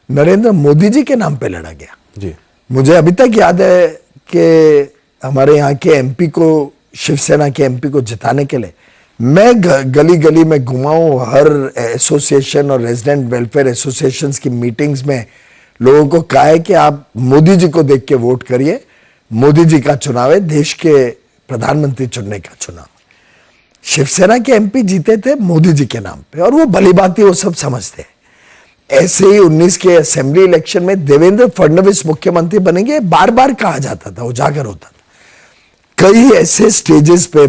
नरेंद्र मोदी जी के नाम पे लड़ा गया जी। मुझे अभी तक याद है कि हमारे यहाँ के एमपी को, शिवसेना के एमपी को जिताने के लिए मैं गली गली में घुमा हूं, हर एसोसिएशन और रेजिडेंट वेलफेयर एसोसिएशंस की मीटिंग्स में लोगों को कहा है कि आप मोदी जी को देख के वोट करिए। मोदी जी का चुनाव है, देश के प्रधानमंत्री चुनने का चुनाव। शिवसेना के एमपी जीते थे मोदी जी के नाम पे, और वो भली बात वो सब समझते हैं। ऐसे ही 19 के असेंबली इलेक्शन में देवेंद्र फडणवीस मुख्यमंत्री बनेंगे, बार बार कहा जाता था, उजागर होता था। कई ऐसे स्टेजेस पे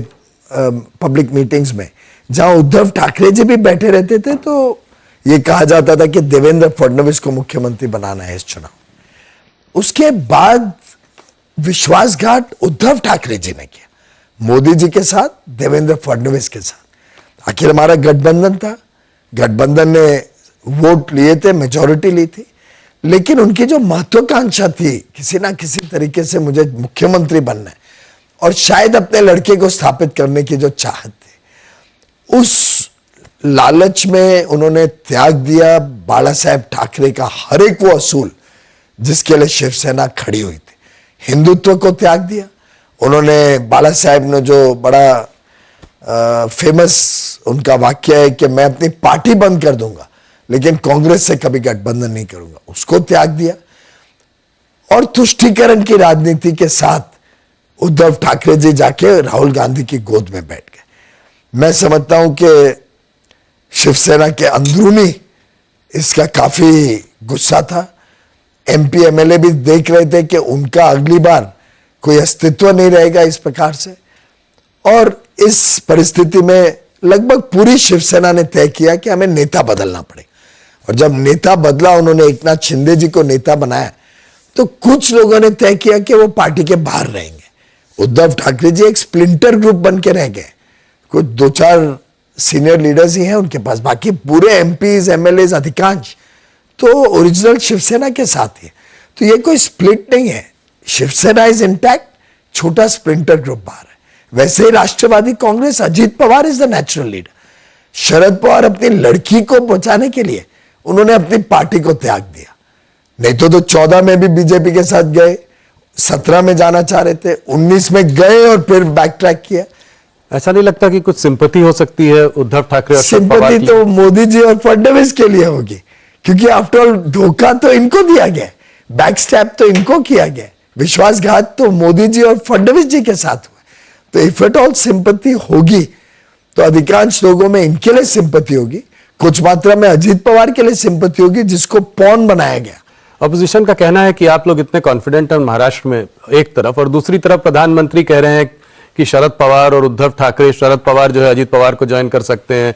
पब्लिक मीटिंग्स में जहां उद्धव ठाकरे जी भी बैठे रहते थे, तो ये कहा जाता था कि देवेंद्र फडणवीस को मुख्यमंत्री बनाना है इस चुनाव। उसके बाद विश्वासघात उद्धव ठाकरे जी ने किया, मोदी जी के साथ, देवेंद्र फडणवीस के साथ। आखिर हमारा गठबंधन था, गठबंधन ने वोट लिए थे, मेजॉरिटी ली थी, लेकिन उनकी जो महत्वाकांक्षा थी किसी ना किसी तरीके से मुझे मुख्यमंत्री बनना है और शायद अपने लड़के को स्थापित करने की जो चाहत थी, उस लालच में उन्होंने त्याग दिया बाला साहेब ठाकरे का हर एक वो असूल जिसके लिए शिवसेना खड़ी हुई थी। हिंदुत्व को त्याग दिया उन्होंने। बाला साहेब ने जो बड़ा फेमस उनका वाक्य है कि मैं अपनी पार्टी बंद कर दूंगा लेकिन कांग्रेस से कभी गठबंधन नहीं करूंगा, उसको त्याग दिया। और तुष्टीकरण की राजनीति के साथ उद्धव ठाकरे जी जाके राहुल गांधी की गोद में बैठ गए। मैं समझता हूं कि शिवसेना के अंदरूनी इसका काफी गुस्सा था। एमपी एमएलए भी देख रहे थे कि उनका अगली बार कोई अस्तित्व नहीं रहेगा इस प्रकार से, और इस परिस्थिति में लगभग पूरी शिवसेना ने तय किया कि हमें नेता बदलना पड़ेगा। और जब नेता बदला, उन्होंने एकनाथ शिंदे जी को नेता बनाया, तो कुछ लोगों ने तय किया कि वो पार्टी के बाहर रहेंगे। उद्धव ठाकरे जी एक स्प्लिंटर ग्रुप बन के रह गए, कुछ 2-4 सीनियर लीडर्स ही हैं उनके पास, बाकी पूरे एमपीज एमएलए अधिकांश तो ओरिजिनल शिवसेना के साथ ही। तो ये कोई स्प्लिट नहीं है, शिवसेना इज इंटैक्ट, छोटा स्प्लिंटर ग्रुप बाहर है। वैसे ही Rashtravadi Congress, Ajit Pawar is the natural leader. Sharad Pawar अपनी लड़की को बचाने के लिए उन्होंने अपनी पार्टी को त्याग दिया, नहीं तो 14 में भी बीजेपी के साथ गए, 17 में जाना चाह रहे थे, 19 में गए और फिर बैक ट्रैक किया। ऐसा नहीं लगता कि कुछ सिंपैथी हो सकती है उद्धव ठाकरे और शरद पवार की? सिंपैथी तो मोदी जी और फडणवीस के लिए होगी, क्योंकि आफ्टर ऑल धोखा तो इनको दिया गया, बैक स्टैप तो इनको किया गया, विश्वासघात तो मोदी जी और फडणवीस जी के साथ हुआ। तो इफ एट ऑल सिंपैथी होगी तो अधिकांश लोगों में इनके लिए सिंपैथी होगी, कुछ मात्रा में अजीत पवार के लिए सिंपैथी होगी जिसको पॉन बनाया गया अपोजिशन का कहना है कि आप लोग इतने कॉन्फिडेंट हैं महाराष्ट्र में एक तरफ, और दूसरी तरफ प्रधानमंत्री कह रहे हैं कि शरद पवार और उद्धव ठाकरे, शरद पवार जो है अजीत पवार को ज्वाइन कर सकते हैं।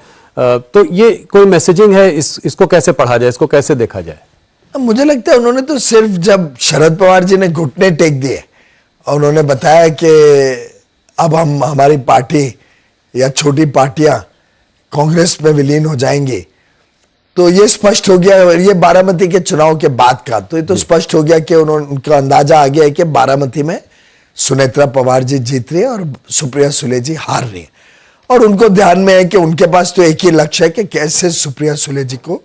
तो ये कोई मैसेजिंग है, इसको कैसे पढ़ा जाए, इसको कैसे देखा जाए? मुझे लगता है उन्होंने तो सिर्फ जब शरद पवार जी ने घुटने टेक दिए और उन्होंने बताया कि अब हम हमारी पार्टी या छोटी पार्टियां कांग्रेस में विलीन हो जाएंगी, तो ये स्पष्ट हो गया। और ये बारामती के चुनाव के बाद का, तो ये तो स्पष्ट हो गया कि उनका अंदाजा आ गया है कि बारामती में सुनेत्रा पवार जी जीत रही है और सुप्रिया सुले जी हार रही है। और उनको ध्यान में है कि उनके पास तो एक ही लक्ष्य है कि कैसे सुप्रिया सुले जी को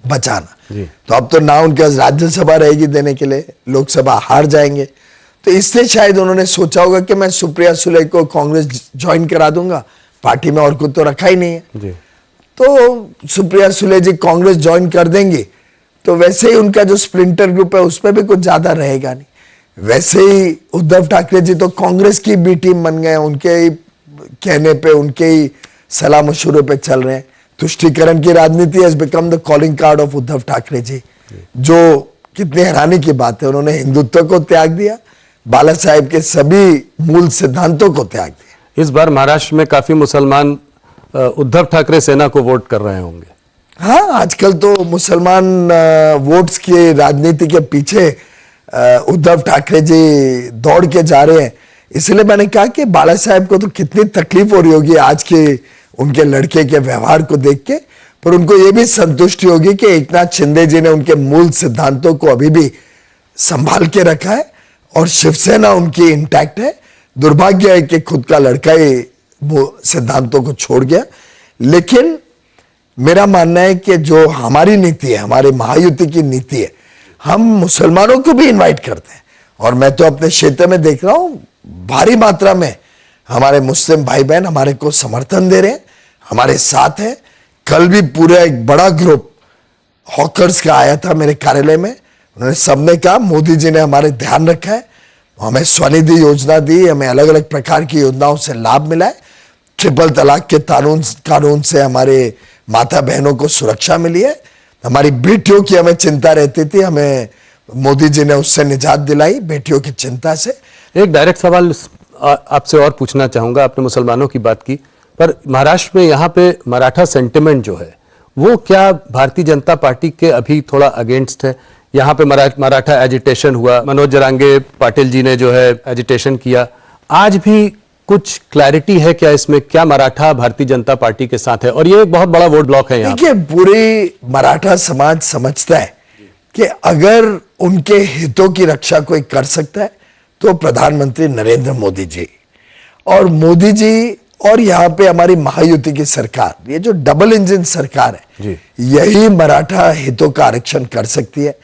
बचाना। तो अब तो ना उनके पास राज्यसभा रहेगी देने के लिए, लोकसभा हार जाएंगे, तो इसलिए शायद उन्होंने सोचा होगा कि मैं सुप्रिया सुले को कांग्रेस ज्वाइन करा दूंगा, पार्टी में और कुछ तो रखा ही नहीं है। तो सुप्रिया सुले जी कांग्रेस ज्वाइन कर देंगी तो वैसे ही उनका जो स्प्लिंटर ग्रुप है उसमें भी कुछ ज्यादा रहेगा नहीं। वैसे ही उद्धव ठाकरे जी तो कांग्रेस की बी टीम बन गए, उनके ही कहने पे, उनके ही सलाह मशूरे पे चल रहे हैं। तुष्टीकरण की राजनीति has become the calling card of Uddhav Thackeray ji, जो कितनी हैरानी की बात है। उन्होंने हिंदुत्व को त्याग दिया, बाला साहेब के सभी मूल सिद्धांतों को त्याग दिया। इस बार महाराष्ट्र में काफी मुसलमान उद्धव ठाकरे सेना को वोट कर रहे होंगे। हाँ, आजकल तो मुसलमान वोट्स की राजनीति के पीछे उद्धव ठाकरे जी दौड़ के जा रहे हैं। इसलिए मैंने कहा कि बाला साहेब को तो कितनी तकलीफ हो रही होगी आज के उनके लड़के के व्यवहार को देख के, पर उनको यह भी संतुष्टि होगी कि एकनाथ शिंदे जी ने उनके मूल सिद्धांतों को अभी भी संभाल के रखा है और शिवसेना उनकी इंटैक्ट है। दुर्भाग्य है कि खुद का लड़का ही वो सिद्धांतों को छोड़ गया। लेकिन मेरा मानना है कि जो हमारी नीति है, हमारे महायुति की नीति है, हम मुसलमानों को भी इनवाइट करते हैं। और मैं तो अपने क्षेत्र में देख रहा हूं भारी मात्रा में हमारे मुस्लिम भाई बहन हमारे को समर्थन दे रहे हैं, हमारे साथ हैं। कल भी पूरा एक बड़ा ग्रुप हॉकर्स का आया था मेरे कार्यालय में। उन्होंने सबने कहा मोदी जी ने हमारे ध्यान रखा है, हमें स्वनिधि योजना दी, हमें अलग अलग प्रकार की योजनाओं से लाभ मिला है, ट्रिपल तलाक के कानून से हमारे माता बहनों को सुरक्षा मिली है, हमारी बेटियों की हमें चिंता रहती थी, हमें मोदी जी ने उससे निजात दिलाई, बेटियों की चिंता से। एक डायरेक्ट सवाल आपसे और पूछना चाहूंगा। आपने मुसलमानों की बात की, पर महाराष्ट्र में यहाँ पे मराठा सेंटिमेंट जो है वो क्या भारतीय जनता पार्टी के अभी थोड़ा अगेंस्ट है? यहाँ पे मराठा एजिटेशन हुआ, मनोज जरांगे पाटिल जी ने जो है एजिटेशन किया। आज भी कुछ क्लैरिटी है क्या इसमें, क्या मराठा भारतीय जनता पार्टी के साथ है? और ये एक बहुत बड़ा वोट ब्लॉक है यहाँ। देखिए, पूरी मराठा समाज समझता है कि अगर उनके हितों की रक्षा कोई कर सकता है तो प्रधानमंत्री नरेंद्र मोदी जी, और मोदी जी और यहाँ पे हमारी महायुति की सरकार, ये जो डबल इंजन सरकार है, यही मराठा हितों का आरक्षण कर सकती है।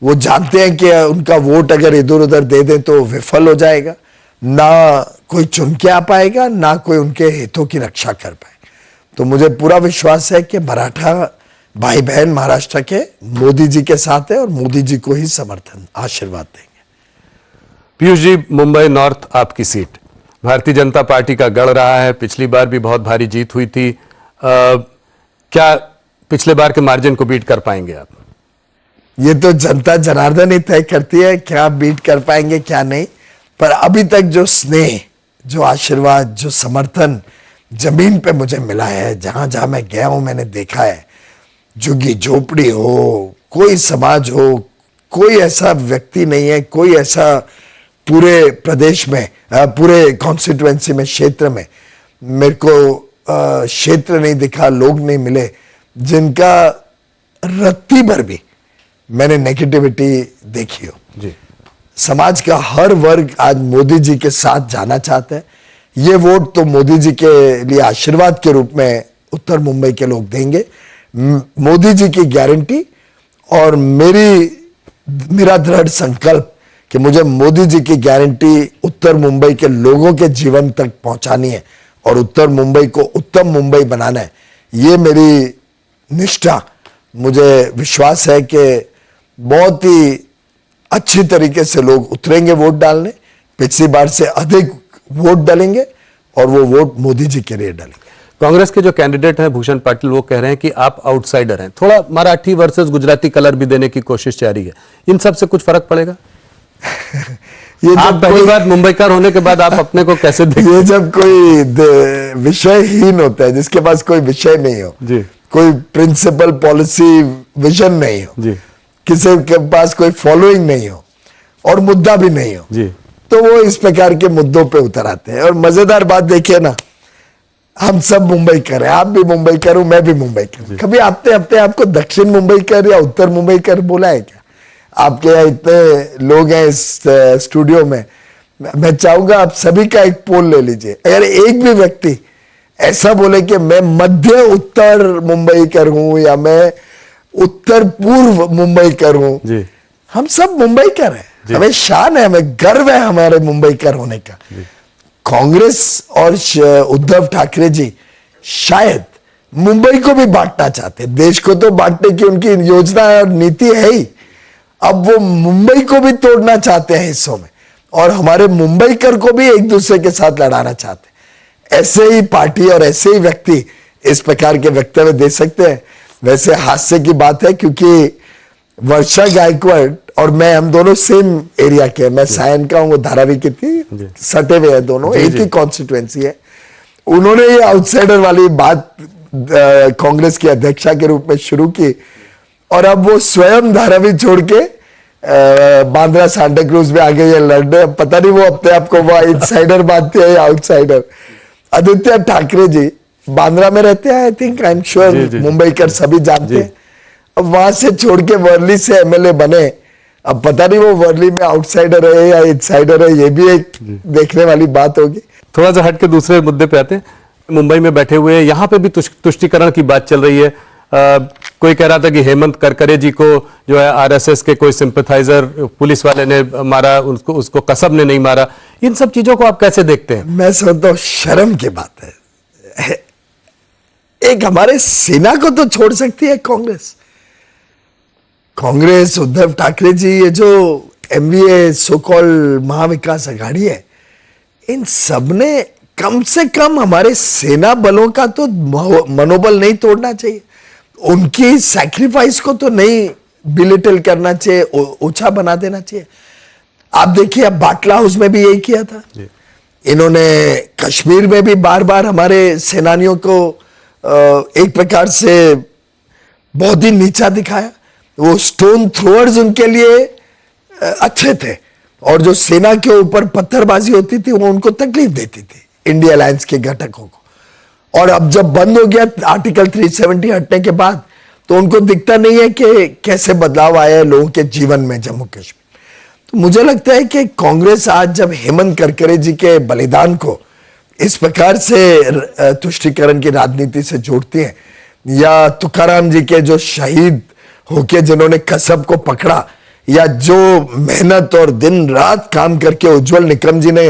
वो जानते हैं कि उनका वोट अगर इधर उधर दे दें तो विफल हो जाएगा, ना कोई चुन के आ पाएगा, ना कोई उनके हितों की रक्षा कर पाएगा। तो मुझे पूरा विश्वास है कि मराठा भाई बहन महाराष्ट्र के मोदी जी के साथ है और मोदी जी को ही समर्थन आशीर्वाद देंगे। पीयूष जी, मुंबई नॉर्थ आपकी सीट, भारतीय जनता पार्टी का गढ़ रहा है, पिछली बार भी बहुत भारी जीत हुई थी। क्या पिछले बार के मार्जिन को बीट कर पाएंगे आप? ये तो जनता जनार्दन ही तय करती है क्या बीट कर पाएंगे क्या नहीं, पर अभी तक जो स्नेह, जो आशीर्वाद, जो समर्थन जमीन पे मुझे मिला है, जहां जहां मैं गया हूं मैंने देखा है, झुग्गी झोपड़ी हो, कोई समाज हो, कोई ऐसा व्यक्ति नहीं है, कोई ऐसा पूरे प्रदेश में, पूरे कॉन्स्टिट्यूएंसी में, क्षेत्र में मेरे को क्षेत्र नहीं दिखा, लोग नहीं मिले जिनका रत्ती भर भी मैंने नेगेटिविटी देखी हो। जी। समाज का हर वर्ग आज मोदी जी के साथ जाना चाहता है। ये वोट तो मोदी जी के लिए आशीर्वाद के रूप में उत्तर मुंबई के लोग देंगे। मोदी जी की गारंटी और मेरा दृढ़ संकल्प कि मुझे मोदी जी की गारंटी उत्तर मुंबई के लोगों के जीवन तक पहुंचानी है और उत्तर मुंबई को उत्तम मुंबई बनाना है, ये मेरी निष्ठा। मुझे विश्वास है कि बहुत ही अच्छी तरीके से लोग उतरेंगे वोट डालने, पिछली बार से अधिक वोट डालेंगे और वो वोट मोदी जी के लिए डालेंगे। कांग्रेस के जो कैंडिडेट हैं भूषण पाटिल, वो कह रहे हैं कि आप आउटसाइडर हैं, थोड़ा मराठी वर्सेस गुजराती कलर भी देने की कोशिश जारी है, इन सब से कुछ फर्क पड़ेगा? ये आप पहली बार मुंबईकर होने के बाद आप अपने को कैसे देखते? ये जब कोई विषयहीन होता है, जिसके पास कोई विषय नहीं हो जी, कोई प्रिंसिपल पॉलिसी विजन नहीं हो जी, किसी के पास कोई फॉलोइंग नहीं हो और मुद्दा भी नहीं हो जी, तो वो इस प्रकार के मुद्दों पे उतर आते हैं। और मजेदार बात देखिए ना, हम सब मुंबईकर हैं, आप भी मुंबईकर हूं, मैं भी मुंबईकर। कभी आपने अपने आपको दक्षिण मुंबईकर या उत्तर मुंबईकर बोला है क्या? आपके यहाँ इतने लोग हैं इस स्टूडियो में, मैं चाहूंगा आप सभी का एक पोल ले लीजिए। अगर एक भी व्यक्ति ऐसा बोले कि मैं मध्य उत्तर मुंबईकर हूं या मैं उत्तर पूर्व मुंबईकर हूं, जी, हम सब मुंबईकर हैं, हमें शान है, हमें गर्व है हमारे मुंबईकर होने का। कांग्रेस और उद्धव ठाकरे जी शायद मुंबई को भी बांटना चाहते, देश को तो बांटने की उनकी योजना और नीति है ही, अब वो मुंबई को भी तोड़ना चाहते हैं हिस्सों में और हमारे मुंबईकर को भी एक दूसरे के साथ लड़ाना चाहते हैं। ऐसे ही पार्टी और ऐसे ही व्यक्ति इस प्रकार के वक्तव्य दे सकते हैं। वैसे हास्य की बात है क्योंकि वर्षा गायकवाड़ और मैं, हम दोनों सेम एरिया के, मैं सायन का हूं, वो धारावी की थी, सटे हुए हैं दोनों, एक ही कॉन्स्टिट्यूएंसी है। उन्होंने ये आउटसाइडर वाली बात कांग्रेस की अध्यक्षा के रूप में शुरू की और अब वो स्वयं धारावी छोड़ के बांद्रा सांता क्रूज में आ गई है लड़ने। पता नहीं वो अपने आप को वो इनसाइडर मानती है या आउटसाइडर। आदित्य ठाकरे जी बांद्रा में रहते हैं, I think, I am sure Mumbaikar सभी जानते हैं। अब वहां से छोड़ के वर्ली से एमएलए बने, अब पता नहीं वो वर्ली में आउटसाइडर है या इनसाइडर है, ये भी एक देखने वाली बात होगी। थोड़ा सा हट के दूसरे मुद्दे पे आते हैं। मुंबई में बैठे हुए यहाँ पे भी तुष्टीकरण की बात चल रही है। कोई कह रहा था कि हेमंत करकरे जी को जो है आरएसएस के कोई सिंपैथाइजर पुलिस वाले ने मारा, उसको कसब ने नहीं मारा। इन सब चीजों को आप कैसे देखते हैं? मैं समझता हूं शर्म की बात है। एक हमारे सेना को तो छोड़ सकती है कांग्रेस। कांग्रेस, उद्धव ठाकरे जी, ये जो एमवीए सो कॉल महाविकास अघाड़ी है, इन सब ने कम से कम हमारे सेना बलों का तो मनोबल नहीं तोड़ना चाहिए, उनकी सैक्रिफाइस को तो नहीं बिलिटल करना चाहिए, ओछा बना देना चाहिए। आप देखिए अब बाटला हाउस में भी यही किया था। इन्होंने कश्मीर में भी बार बार हमारे सेनानियों को एक प्रकार से बहुत ही नीचा दिखाया। वो स्टोन थ्रोअर्स उनके लिए अच्छे थे और जो सेना के ऊपर पत्थरबाजी होती थी वो उनको तकलीफ देती थी, इंडिया अलायंस के घटकों को। और अब जब बंद हो गया आर्टिकल 370 हटने के बाद, तो उनको दिखता नहीं है कि कैसे बदलाव आया है लोगों के जीवन में जम्मू कश्मीर। तो मुझे लगता है कि कांग्रेस आज जब हेमंत करकरे जी के बलिदान को इस प्रकार से तुष्टीकरण की राजनीति से जोड़ती है, या तुकाराम जी के जो शहीद होके जिन्होंने कसब को पकड़ा, या जो मेहनत और दिन रात काम करके उज्जवल निकम जी ने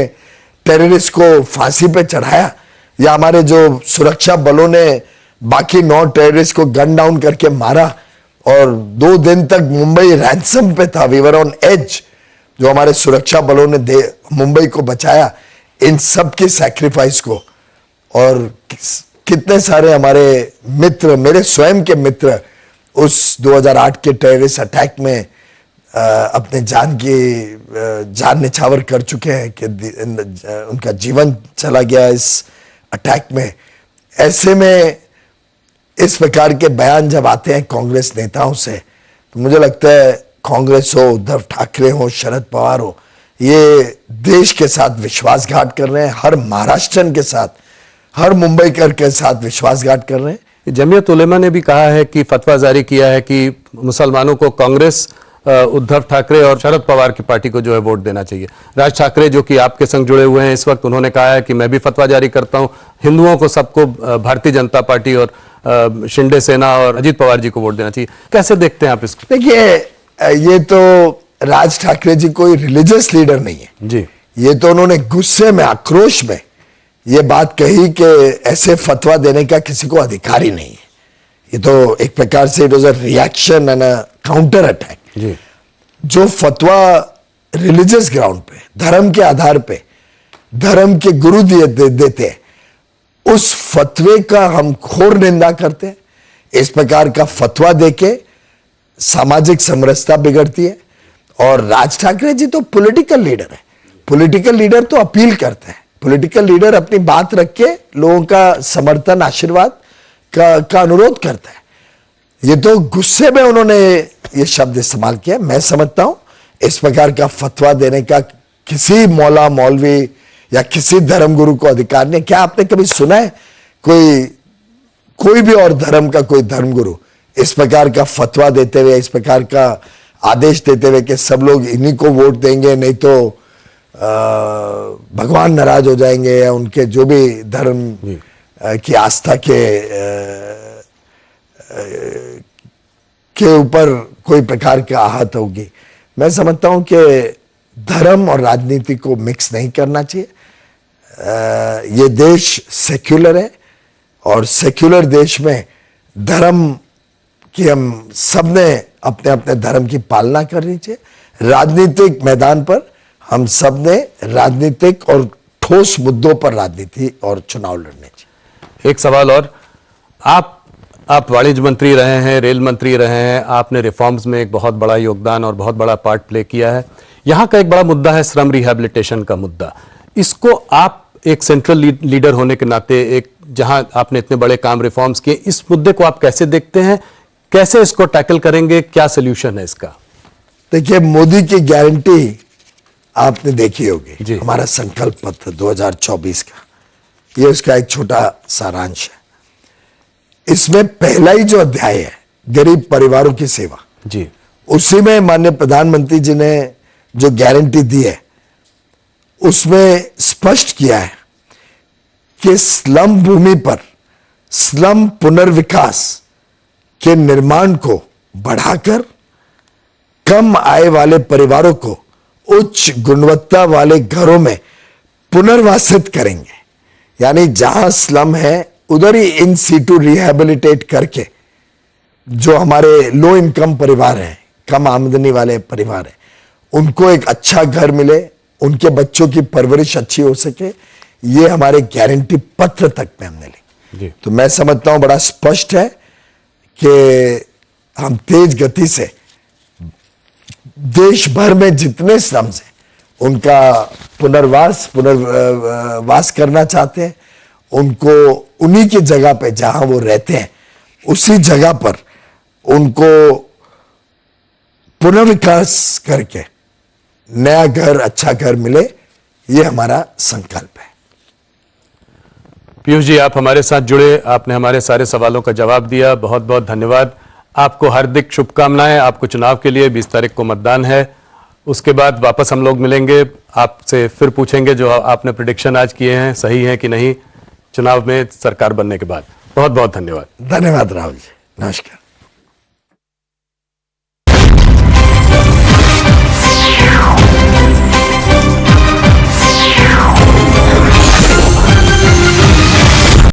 टेररिस्ट को फांसी पे चढ़ाया, या हमारे जो सुरक्षा बलों ने बाकी 9 टेररिस्ट को गन डाउन करके मारा और 2 दिन तक मुंबई रैंसम पे था, वी वर ऑन एज, जो हमारे सुरक्षा बलों ने मुंबई को बचाया, इन सब की सैक्रिफाइस को, और कितने सारे हमारे मित्र, मेरे स्वयं के मित्र उस 2008 के टेररिस्ट अटैक में अपने जान निछावर कर चुके हैं कि उनका जीवन चला गया इस अटैक में। ऐसे में इस प्रकार के बयान जब आते हैं कांग्रेस नेताओं से, तो मुझे लगता है कांग्रेस हो, उद्धव ठाकरे हो, शरद पवार हो, ये देश के साथ विश्वासघात कर रहे हैं, हर महाराष्ट्रन के साथ, हर मुंबईकर के साथ विश्वासघात कर रहे हैं। जमीयत उलेमा ने भी कहा है कि फतवा जारी किया है कि मुसलमानों को कांग्रेस, उद्धव ठाकरे और शरद पवार की पार्टी को जो है वोट देना चाहिए। राज ठाकरे जो कि आपके संग जुड़े हुए हैं इस वक्त, उन्होंने कहा है कि मैं भी फतवा जारी करता हूं, हिंदुओं को सबको भारतीय जनता पार्टी और शिंदे सेना और अजीत पवार जी को वोट देना चाहिए। कैसे देखते हैं आप इसको? देखिए, ये तो राज ठाकरे जी कोई रिलीजियस लीडर नहीं है जी, ये तो उन्होंने गुस्से में, आक्रोश में ये बात कही कि ऐसे फतवा देने का किसी को अधिकार ही नहीं है। ये तो एक प्रकार से it was a reaction and a counter attack. जी, जो फतवा रिलीजियस ग्राउंड पे, धर्म के आधार पे, धर्म के गुरु देते हैं, उस फतवे का हम घोर निंदा करते हैं। इस प्रकार का फतवा देके सामाजिक समरसता बिगड़ती है। और राज ठाकरे जी तो पॉलिटिकल लीडर है। पॉलिटिकल लीडर तो अपील करते हैं। पॉलिटिकल लीडर अपनी बात रख के लोगों का समर्थन, आशीर्वाद का अनुरोध करता है। ये तो गुस्से में उन्होंने ये शब्द इस्तेमाल किया। मैं समझता हूं इस प्रकार का फतवा देने का किसी मौला, मौलवी या किसी धर्मगुरु को अधिकार नहीं। क्या आपने कभी सुना है कोई भी और धर्म का कोई धर्मगुरु इस प्रकार का फतवा देते हुए, इस प्रकार का आदेश देते हुए कि सब लोग इन्हीं को वोट देंगे, नहीं तो भगवान नाराज हो जाएंगे, या उनके जो भी धर्म की आस्था के ऊपर कोई प्रकार का आहत होगी। मैं समझता हूं कि धर्म और राजनीति को मिक्स नहीं करना चाहिए। ये देश सेक्युलर है और सेक्युलर देश में धर्म की हम सबने अपने अपने धर्म की पालना करनी चाहिए। राजनीतिक मैदान पर हम सबने राजनीतिक और ठोस मुद्दों पर राजनीति और चुनाव लड़ने चाहिए। एक सवाल और, आप वाणिज्य मंत्री रहे हैं, रेल मंत्री रहे हैं, आपने रिफॉर्म्स में एक बहुत बड़ा योगदान और बहुत बड़ा पार्ट प्ले किया है। यहां का एक बड़ा मुद्दा है श्रम रिहैबिलिटेशन का मुद्दा। इसको आप एक सेंट्रल लीडर होने के नाते, एक जहां आपने इतने बड़े काम रिफॉर्म्स किए, इस मुद्दे को आप कैसे देखते हैं? कैसे इसको टैकल करेंगे? क्या सोल्यूशन है इसका? देखिए, मोदी की गारंटी आपने देखी होगी, जी। हमारा संकल्प पत्र 2024 का, ये उसका एक छोटा सारांश है। इसमें पहला ही जो अध्याय है, गरीब परिवारों की सेवा, जी, उसी में माननीय प्रधानमंत्री जी ने जो गारंटी दी है, उसमें स्पष्ट किया है कि स्लम भूमि पर स्लम पुनर्विकास के निर्माण को बढ़ाकर कम आय वाले परिवारों को उच्च गुणवत्ता वाले घरों में पुनर्वासित करेंगे। यानी जहां स्लम है उधर ही इन सीटू रिहैबिलिटेट करके जो हमारे लो इनकम परिवार हैं, कम आमदनी वाले परिवार हैं, उनको एक अच्छा घर मिले, उनके बच्चों की परवरिश अच्छी हो सके, ये हमारे गारंटी पत्र तक में हमने ली। तो मैं समझता हूं बड़ा स्पष्ट है कि हम तेज गति से देश भर में जितने स्लम्स हैं उनका पुनर्वास करना चाहते हैं। उनको उन्हीं की जगह पे जहां वो रहते हैं उसी जगह पर उनको पुनर्विकास करके नया घर, अच्छा घर मिले, ये हमारा संकल्प है। पीयूष जी, आप हमारे साथ जुड़े, आपने हमारे सारे सवालों का जवाब दिया, बहुत बहुत धन्यवाद। आपको हार्दिक शुभकामनाएं। आपको चुनाव के लिए 20 तारीख को मतदान है, उसके बाद वापस हम लोग मिलेंगे, आपसे फिर पूछेंगे जो आपने प्रेडिक्शन आज किए हैं सही है कि नहीं चुनाव में सरकार बनने के बाद। बहुत बहुत धन्यवाद। धन्यवाद राहुल जी, नमस्कार।